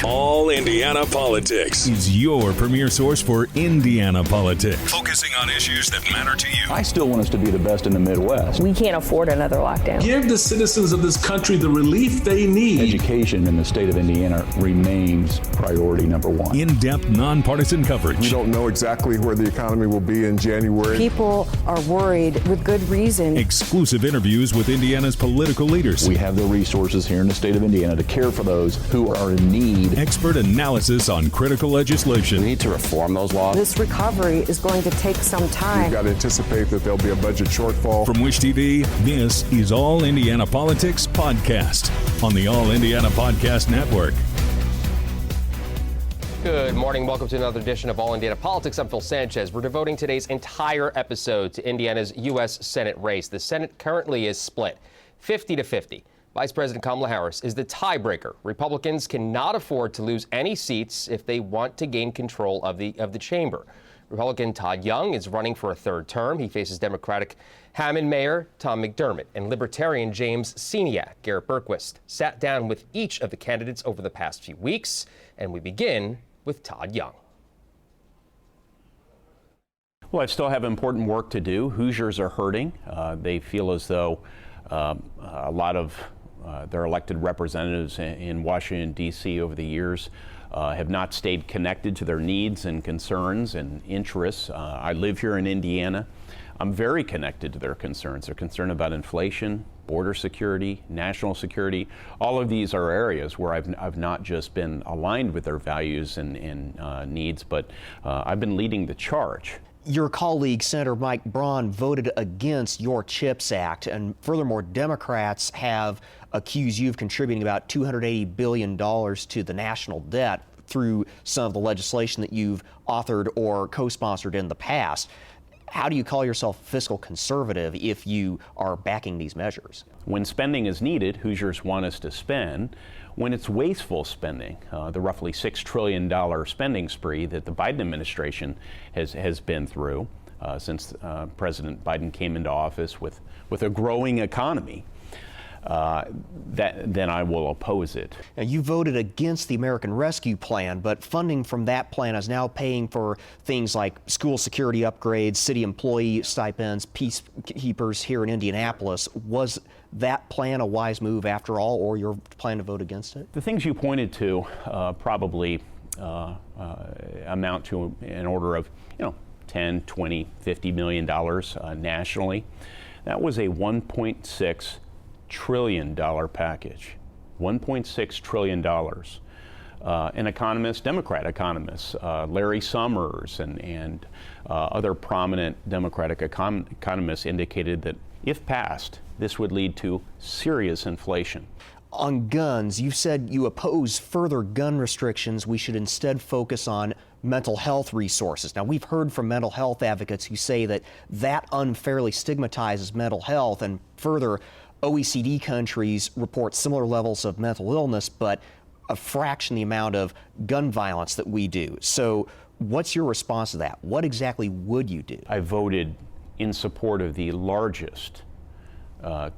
All Indiana Politics is your premier source for Indiana politics, focusing on issues that matter to you. I still want us to be the best in the Midwest. We can't afford another lockdown. Give the citizens of this country the relief they need. Education in the state of Indiana remains priority number one. In-depth, nonpartisan coverage. We don't know exactly where the economy will be in January. People are worried with good reason. Exclusive interviews with Indiana's political leaders. We have the resources here in the state of Indiana to care for those who are in need. Expert analysis on critical legislation. We need to reform those laws. This recovery is going to take some time. We've got to anticipate that there'll be a budget shortfall. From Wish TV, this is All Indiana Politics Podcast on the All Indiana Podcast Network. Good morning. Welcome to another edition of All Indiana Politics. I'm Phil Sanchez. We're devoting today's entire episode to Indiana's U.S. Senate race. The Senate currently is split 50-50. Vice President Kamala Harris is the tiebreaker. Republicans cannot afford to lose any seats if they want to gain control of the chamber. Republican Todd Young is running for a third term. He faces Democratic Hammond Mayor Tom McDermott and Libertarian James Seniak. Garrett Berquist sat down with each of the candidates over the past few weeks, and we begin with Todd Young. Well, I still have important work to do. Hoosiers are hurting. They feel as though a lot of their elected representatives in Washington, D.C. over the years have not stayed connected to their needs and concerns and interests. I live here in Indiana. I'm very connected to their concerns. They're concerned about inflation, border security, national security. All of these are areas where I've not just been aligned with their values and needs, but I've been leading the charge. Your colleague, Senator Mike Braun, voted against your CHIPS Act, and furthermore, Democrats have accused you of contributing about $280 billion to the national debt through some of the legislation that you've authored or co-sponsored in the past. How do you call yourself fiscal conservative if you are backing these measures? When spending is needed, Hoosiers want us to spend. When it's wasteful spending, the roughly $6 trillion spending spree that the Biden administration has been through since President Biden came into office with a growing economy, then I will oppose it. Now, you voted against the American Rescue Plan, but funding from that plan is now paying for things like school security upgrades, city employee stipends, peacekeepers here in Indianapolis. Was that plan a wise move after all, or you're planning to vote against it? The things you pointed to probably amount to an order of, $10, $20, $50 million nationally. That was a $1.6 trillion package. $1.6 trillion. An economist, Democrat economists, Larry Summers and other prominent Democratic economists indicated that if passed, this would lead to serious inflation. On guns, you said you oppose further gun restrictions. We should instead focus on mental health resources. Now, we've heard from mental health advocates who say that unfairly stigmatizes mental health, and further, OECD countries report similar levels of mental illness, but a fraction the amount of gun violence that we do. So what's your response to that? What exactly would you do? I voted in support of the largest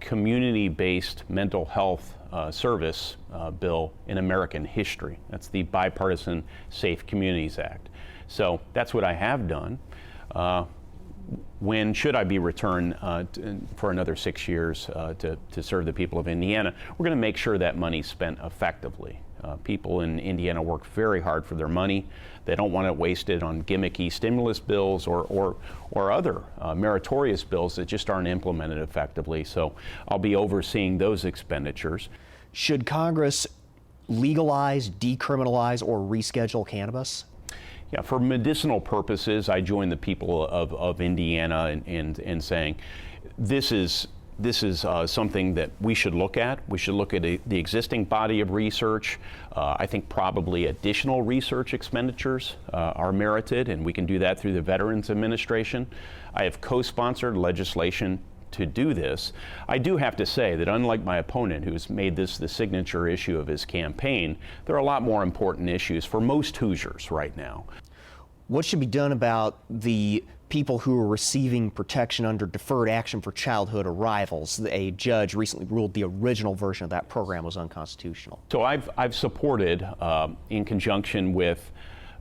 community-based mental health service bill in American history. That's the Bipartisan Safe Communities Act. So that's what I have done. When should I be returned for another 6 years to serve the people of Indiana? We're going to make sure that money's spent effectively. People in Indiana work very hard for their money. They don't want it wasted on gimmicky stimulus bills or other meritorious bills that just aren't implemented effectively. So I'll be overseeing those expenditures. Should Congress legalize, decriminalize, or reschedule cannabis? Yeah, for medicinal purposes, I join the people of Indiana in saying this is something that we should look at. We should look at the existing body of research. I think probably additional research expenditures are merited, and we can do that through the Veterans Administration. I have co-sponsored legislation to do this. I do have to say that unlike my opponent, who's made this the signature issue of his campaign, there are a lot more important issues for most Hoosiers right now. What should be done about the people who are receiving protection under Deferred Action for Childhood Arrivals. A judge recently ruled the original version of that program was unconstitutional. So I've supported, in conjunction with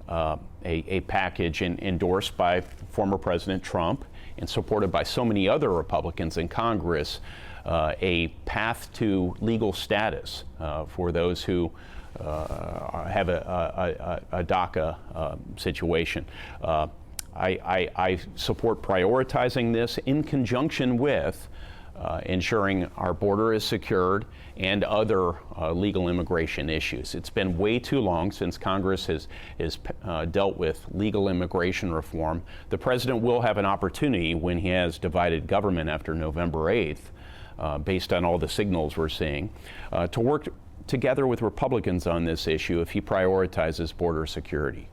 a package endorsed by former President Trump and supported by so many other Republicans in Congress, a path to legal status for those who have a DACA situation. I support prioritizing this in conjunction with ensuring our border is secured and other legal immigration issues. It's been way too long since Congress has dealt with legal immigration reform. The president will have an opportunity when he has divided government after November 8th, based on all the signals we're seeing, to work together with Republicans on this issue if he prioritizes border security.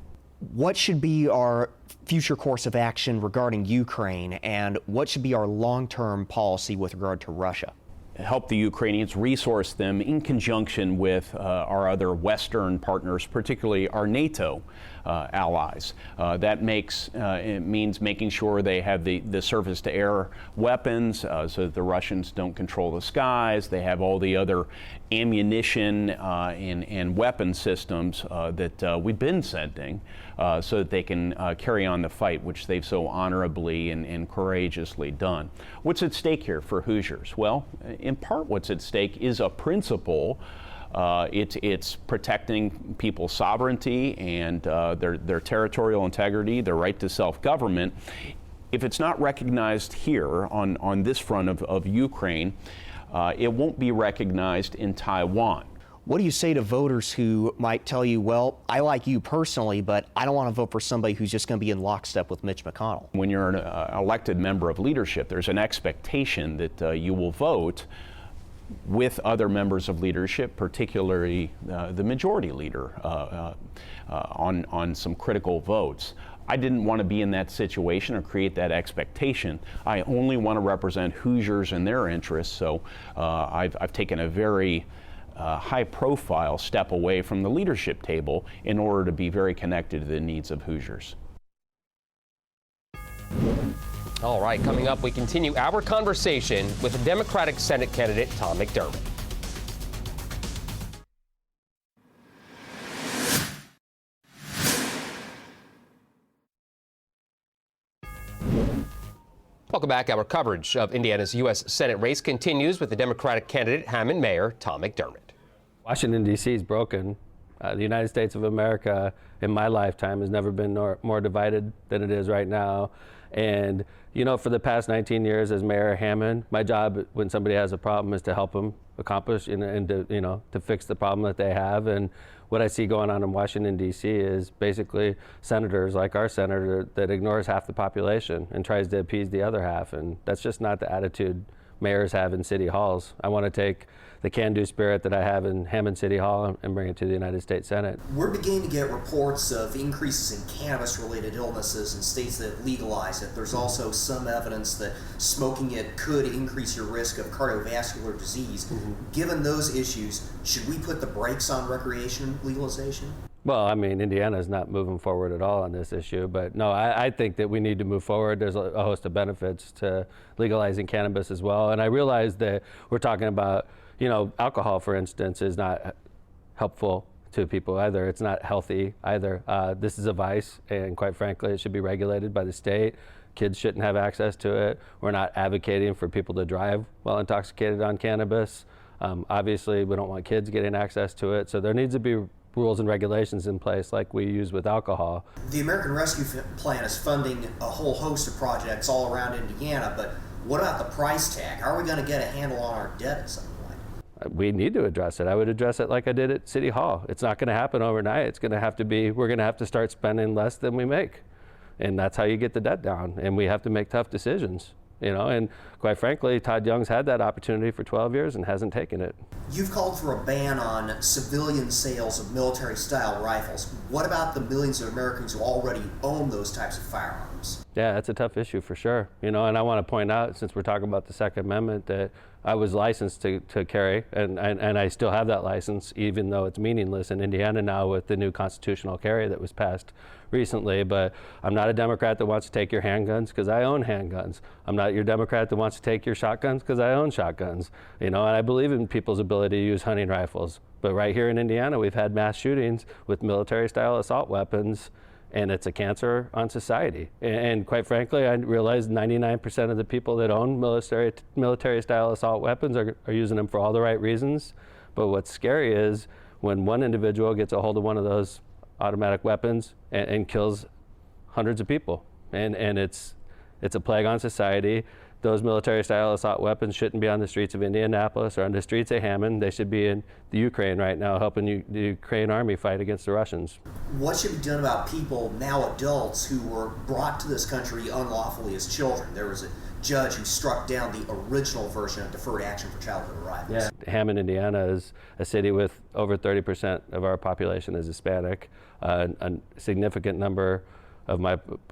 What should be our future course of action regarding Ukraine, and what should be our long-term policy with regard to Russia? Help the Ukrainians, resource them in conjunction with our other Western partners, particularly our NATO allies. That means making sure they have the surface-to-air weapons so that the Russians don't control the skies. They have all the other ammunition and weapon systems that we've been sending so that they can carry on the fight, which they've so honorably and courageously done. What's at stake here for Hoosiers? Well, in part what's at stake is a principle. It's protecting people's sovereignty and their territorial integrity, their right to self-government. If it's not recognized here on this front of Ukraine, it won't be recognized in Taiwan. What do you say to voters who might tell you, well, I like you personally, but I don't want to vote for somebody who's just going to be in lockstep with Mitch McConnell? When you're an elected member of leadership, there's an expectation that you will vote with other members of leadership, particularly the majority leader, on some critical votes. I didn't want to be in that situation or create that expectation. I only want to represent Hoosiers and their interests, so I've taken a very high-profile step away from the leadership table in order to be very connected to the needs of Hoosiers. All right, coming up, we continue our conversation with the Democratic Senate candidate Tom McDermott. Welcome back. Our coverage of Indiana's U.S. Senate race continues with the Democratic candidate Hammond Mayor Tom McDermott. Washington, D.C. is broken. The United States of America, in my lifetime, has never been more divided than it is right now. And, you know, for the past 19 years as Mayor Hammond, my job when somebody has a problem is to help them accomplish and to, you know, to fix the problem that they have. And what I see going on in Washington, D.C. is basically senators like our senator that ignores half the population and tries to appease the other half. And that's just not the attitude mayors have in city halls. I want to take the can-do spirit that I have in Hammond City Hall and bring it to the United States Senate. We're beginning to get reports of increases in cannabis-related illnesses in states that legalize it. There's also some evidence that smoking it could increase your risk of cardiovascular disease. Given those issues, should we put the brakes on recreation legalization? Well, I mean, Indiana is not moving forward at all on this issue, but no, I think that we need to move forward. There's a host of benefits to legalizing cannabis as well. And I realize that we're talking about, you know, alcohol, for instance, is not helpful to people either. It's not healthy either. This is a vice, and quite frankly, it should be regulated by the state. Kids shouldn't have access to it. We're not advocating for people to drive while intoxicated on cannabis. Obviously, we don't want kids getting access to it, so there needs to be rules and regulations in place like we use with alcohol. The American Rescue Plan is funding a whole host of projects all around Indiana, but what about the price tag? How are we going to get a handle on our debt at some point? We need to address it. I would address it like I did at City Hall. It's not going to happen overnight. It's going to have to be, we're going to have to start spending less than we make. And that's how you get the debt down. And we have to make tough decisions. You know, and quite frankly, Todd Young's had that opportunity for 12 years and hasn't taken it. You've called for a ban on civilian sales of military-style rifles. What about the millions of Americans who already own those types of firearms? arms. Yeah, that's a tough issue for sure. And I want to point out, since we're talking about the Second Amendment, that I was licensed to carry, and I still have that license, even though it's meaningless in Indiana now with the new constitutional carry that was passed recently. But I'm not a Democrat that wants to take your handguns because I own handguns. I'm not your Democrat that wants to take your shotguns because I own shotguns. And I believe in people's ability to use hunting rifles. But right here in Indiana, we've had mass shootings with military-style assault weapons, and it's a cancer on society. And quite frankly, I realize 99% of the people that own military-style assault weapons are using them for all the right reasons. But what's scary is when one individual gets a hold of one of those automatic weapons and kills hundreds of people. And it's a plague on society. Those military-style assault weapons shouldn't be on the streets of Indianapolis or on the streets of Hammond. They should be in the Ukraine right now, helping the Ukraine army fight against the Russians. What should be done about people, now adults, who were brought to this country unlawfully as children? There was a judge who struck down the original version of deferred action for childhood arrivals. Yeah. Hammond, Indiana is a city with over 30% of our population is Hispanic. A significant number of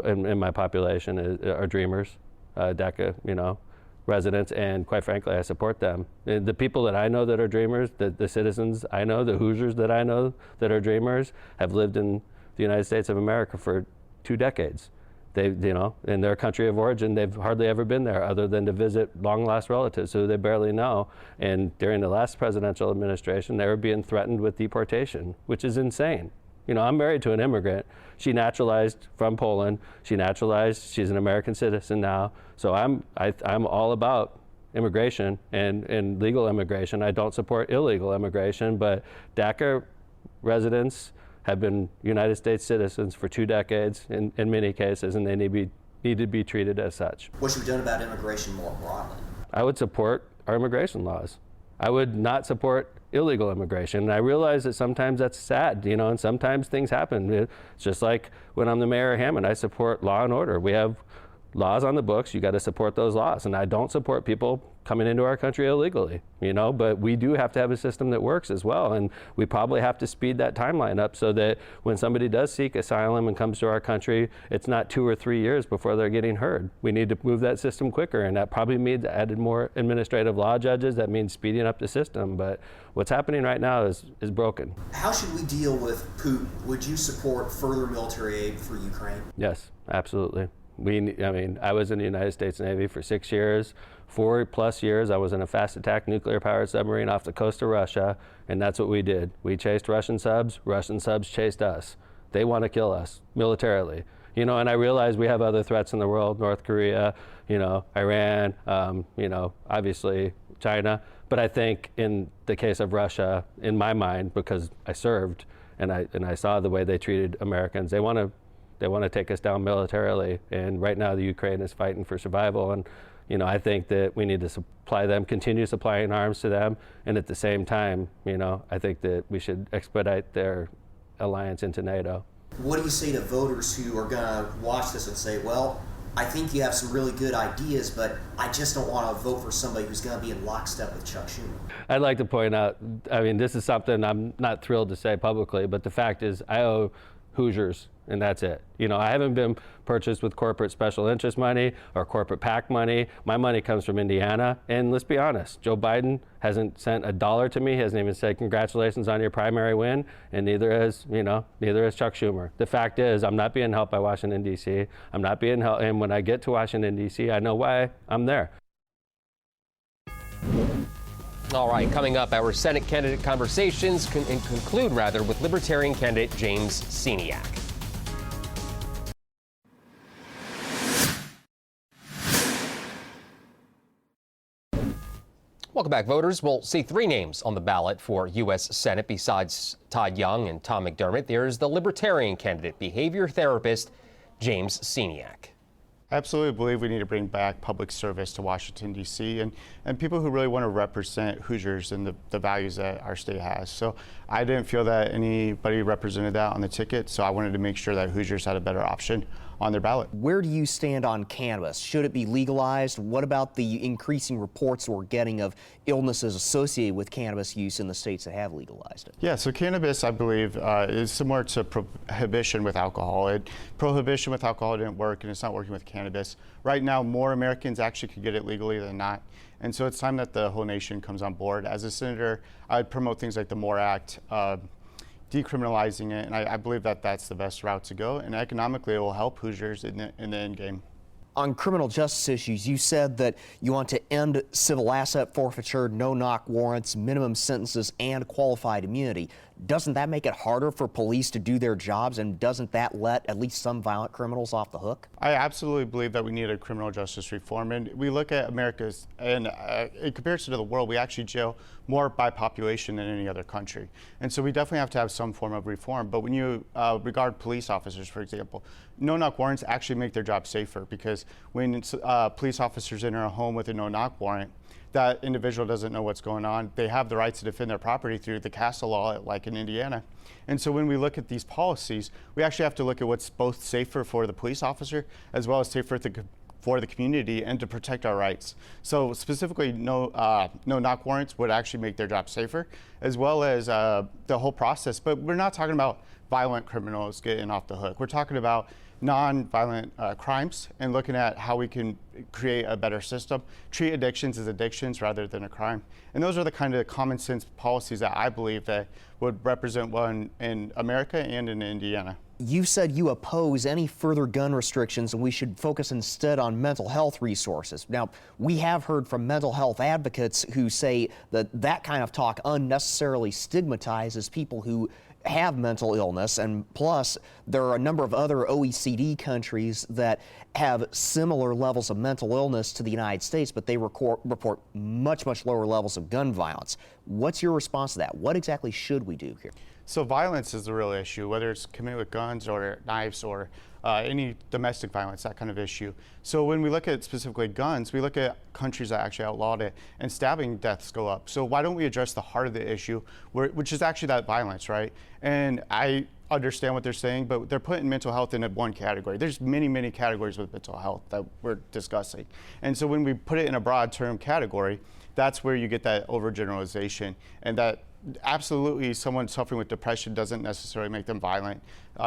in my population are Dreamers. DECA, residents, and quite frankly, I support them. The people that I know that are Dreamers, the citizens I know, the Hoosiers that I know that are Dreamers, have lived in the United States of America for 2 decades. They, in their country of origin, they've hardly ever been there other than to visit long-lost relatives who they barely know. And during the last presidential administration, they were being threatened with deportation, which is insane. I'm married to an immigrant. She naturalized from Poland. She's an American citizen now. So I'm all about immigration and legal immigration. I don't support illegal immigration, but DACA residents have been United States citizens for 2 decades in many cases, and they need to be treated as such. What should be done about immigration more broadly? I would support our immigration laws. I would not support illegal immigration. And I realize that sometimes that's sad, and sometimes things happen. It's just like when I'm the mayor of Hammond, I support law and order. We have laws on the books. You got to support those laws. And I don't support people coming into our country illegally, but we do have to have a system that works as well. And we probably have to speed that timeline up so that when somebody does seek asylum and comes to our country, it's not 2 or 3 years before they're getting heard. We need to move that system quicker, and that probably means added more administrative law judges. That means speeding up the system. But what's happening right now is broken. How should we deal with Putin? Would you support further military aid for Ukraine? Yes, absolutely. I was in the United States Navy for 6 years. 4+ years, I was in a fast attack nuclear-powered submarine off the coast of Russia, and that's what we did. We chased Russian subs chased us. They want to kill us militarily. And I realize we have other threats in the world, North Korea, Iran, obviously China. But I think in the case of Russia, in my mind, because I served and I saw the way they treated Americans, they want to take us down militarily. And right now the Ukraine is fighting for survival. And I think that we need to continue supplying arms to them. And at the same time, I think that we should expedite their alliance into NATO. What do you say to voters who are going to watch this and say, well, I think you have some really good ideas, but I just don't want to vote for somebody who's going to be in lockstep with Chuck Schumer? I'd like to point out, this is something I'm not thrilled to say publicly, but the fact is I owe Hoosiers, and that's it. I haven't been purchased with corporate special interest money or corporate PAC money. My money comes from Indiana. And let's be honest, Joe Biden hasn't sent $1 to me. He hasn't even said congratulations on your primary win. And neither has Chuck Schumer. The fact is, I'm not being helped by Washington, D.C. I'm not being helped. And when I get to Washington, D.C., I know why I'm there. All right, coming up, our Senate candidate conversations conclude with Libertarian candidate James Sceniak. Welcome back, voters. We'll see 3 names on the ballot for U.S. Senate besides Todd Young and Tom McDermott. There's the Libertarian candidate, behavior therapist James Sceniak. I absolutely believe we need to bring back public service to Washington, D.C., and people who really want to represent Hoosiers and the values that our state has. So I didn't feel that anybody represented that on the ticket, so I wanted to make sure that Hoosiers had a better option on their ballot. Where do you stand on cannabis? Should it be legalized? What about the increasing reports we're getting of illnesses associated with cannabis use in the states that have legalized it? Yeah, so cannabis, I believe, is similar to prohibition with alcohol. Prohibition with alcohol didn't work, and it's not working with cannabis. Right now, more Americans actually could get it legally than not. And so it's time that the whole nation comes on board. As a senator, I'd promote things like the MORE Act, decriminalizing it, and I believe that that's the best route to go. And economically, it will help Hoosiers in the end game. On criminal justice issues, you said that you want to end civil asset forfeiture, no-knock warrants, minimum sentences, and qualified immunity. Doesn't that make it harder for police to do their jobs, and doesn't that let at least some violent criminals off the hook? I absolutely believe that we need a criminal justice reform, and we look at America's, and in comparison to the world, we actually jail more by population than any other country. And so we definitely have to have some form of reform. But when you regard police officers, for example, no-knock warrants actually make their job safer, because when police officers enter a home with a no-knock warrant, that individual doesn't know what's going on. They have the rights to defend their property through the castle law, like in Indiana. And so when we look at these policies, we actually have to look at what's both safer for the police officer as well as safer for the community and to protect our rights. So specifically, no-knock warrants would actually make their job safer, as well as the whole process. But we're not talking about violent criminals getting off the hook. We're talking about non-violent crimes and looking at how we can create a better system, treat addictions as addictions rather than a crime. And those are the kind of common sense policies that I believe that would represent one in America and in Indiana. You said you oppose any further gun restrictions and we should focus instead on mental health resources. Now, we have heard from mental health advocates who say that that kind of talk unnecessarily stigmatizes people who have mental illness, and plus there are a number of other OECD countries that have similar levels of mental illness to the United States, but they report much lower levels of gun violence. What's your response to that? What exactly should we do here? So violence is the real issue, whether it's committed with guns or knives or any domestic violence, that kind of issue. So when we look at specifically guns, we look at countries that actually outlawed it, and stabbing deaths go up. So why don't we address the heart of the issue, which is actually that violence, right? And I understand what they're saying, but they're putting mental health in one category. There's many categories with mental health that we're discussing. And so when we put it in a broad term category, that's where you get that overgeneralization, and that absolutely someone suffering with depression doesn't necessarily make them violent.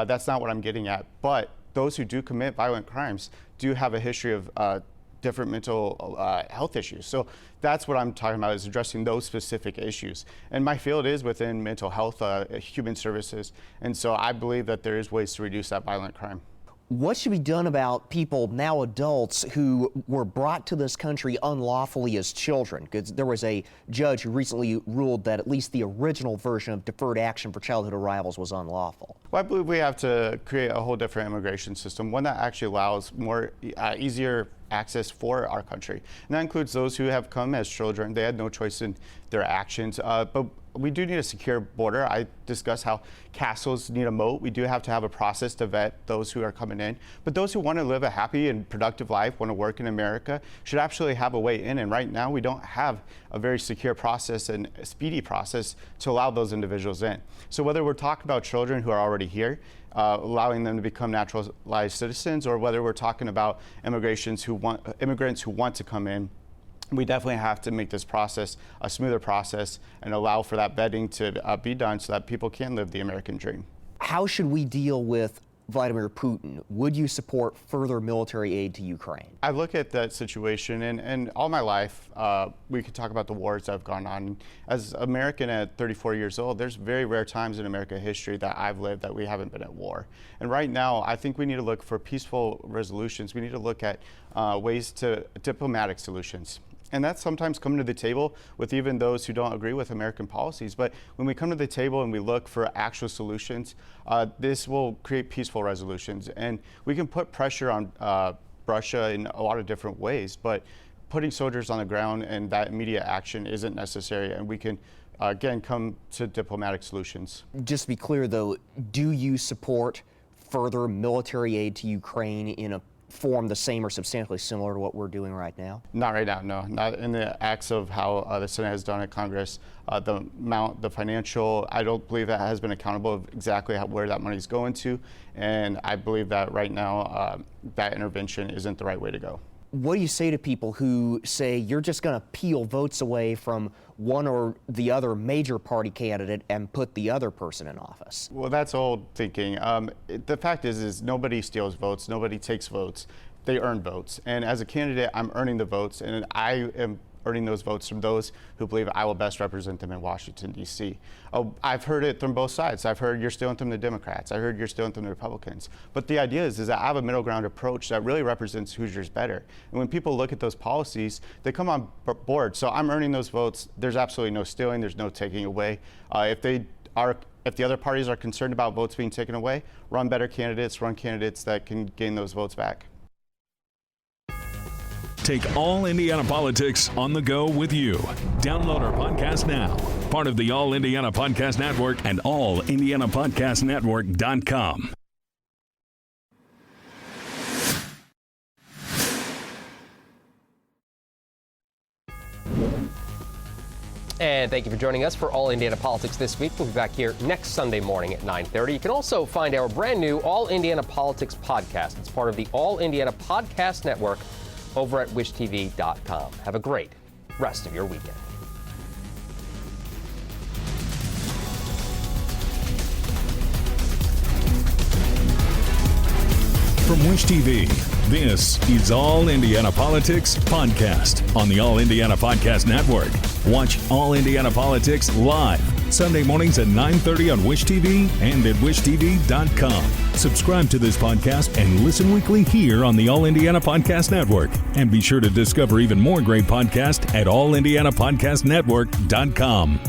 That's not what I'm getting at. But those who do commit violent crimes do have a history of different mental health issues. So that's what I'm talking about, is addressing those specific issues. And my field is within mental health, human services. And so I believe that there is ways to reduce that violent crime. What should be done about people, now adults, who were brought to this country unlawfully as children? Because there was a judge who recently ruled that at least the original version of deferred action for childhood arrivals was unlawful. Well, I believe we have to create a whole different immigration system, one that actually allows more easier access for our country. And that includes those who have come as children. They had no choice in their actions. But we do need a secure border. I discussed how castles need a moat. We do have to have a process to vet those who are coming in. But those who want to live a happy and productive life, want to work in America, should absolutely have a way in. And right now, we don't have a very secure process and a speedy process to allow those individuals in. So whether we're talking about children who are already here, allowing them to become naturalized citizens, or whether we're talking about immigrants who want to come in, we definitely have to make this process a smoother process and allow for that vetting to be done so that people can live the American dream. How should we deal with Vladimir Putin? Would you support further military aid to Ukraine? I look at that situation, and all my life, we could talk about the wars that have gone on. As an American at 34 years old, there's very rare times in American history that I've lived that we haven't been at war. And right now, I think we need to look for peaceful resolutions. We need to look at ways to diplomatic solutions. And that's sometimes coming to the table with even those who don't agree with American policies. But when we come to the table and we look for actual solutions, this will create peaceful resolutions. And we can put pressure on Russia in a lot of different ways, but putting soldiers on the ground and that immediate action isn't necessary. And we can, again, come to diplomatic solutions. Just to be clear, though, do you support further military aid to Ukraine in a form the same or substantially similar to what we're doing right now? Not right now, no. Not in the acts of how the Senate has done at Congress. The financial, I don't believe that has been accountable of exactly where that money is going to. And I believe that right now, that intervention isn't the right way to go. What do you say to people who say you're just going to peel votes away from one or the other major party candidate and put the other person in office? Well, that's old thinking. The fact is nobody steals votes, nobody takes votes. They earn votes. And as a candidate, I'm earning the votes, and I am earning those votes from those who believe I will best represent them in Washington, D.C. I've heard it from both sides. I've heard you're stealing from the Democrats. I heard you're stealing from the Republicans. But the idea is that I have a middle ground approach that really represents Hoosiers better. And when people look at those policies, they come on board. So I'm earning those votes. There's absolutely no stealing. There's no taking away. If the other parties are concerned about votes being taken away, run better candidates, run candidates that can gain those votes back. Take All Indiana Politics on the go with you. Download our podcast now. Part of the All Indiana Podcast Network and allindianapodcastnetwork.com. And thank you for joining us for All Indiana Politics this week. We'll be back here next Sunday morning at 9:30. You can also find our brand new All Indiana Politics podcast. It's part of the All Indiana Podcast Network over at wishtv.com. Have a great rest of your weekend. From Wish TV, this is All Indiana Politics Podcast on the All Indiana Podcast Network. Watch All Indiana Politics live Sunday mornings at 9:30 on Wish TV and at wishtv.com. Subscribe to this podcast and listen weekly here on the All Indiana Podcast Network. And be sure to discover even more great podcasts at allindianapodcastnetwork.com.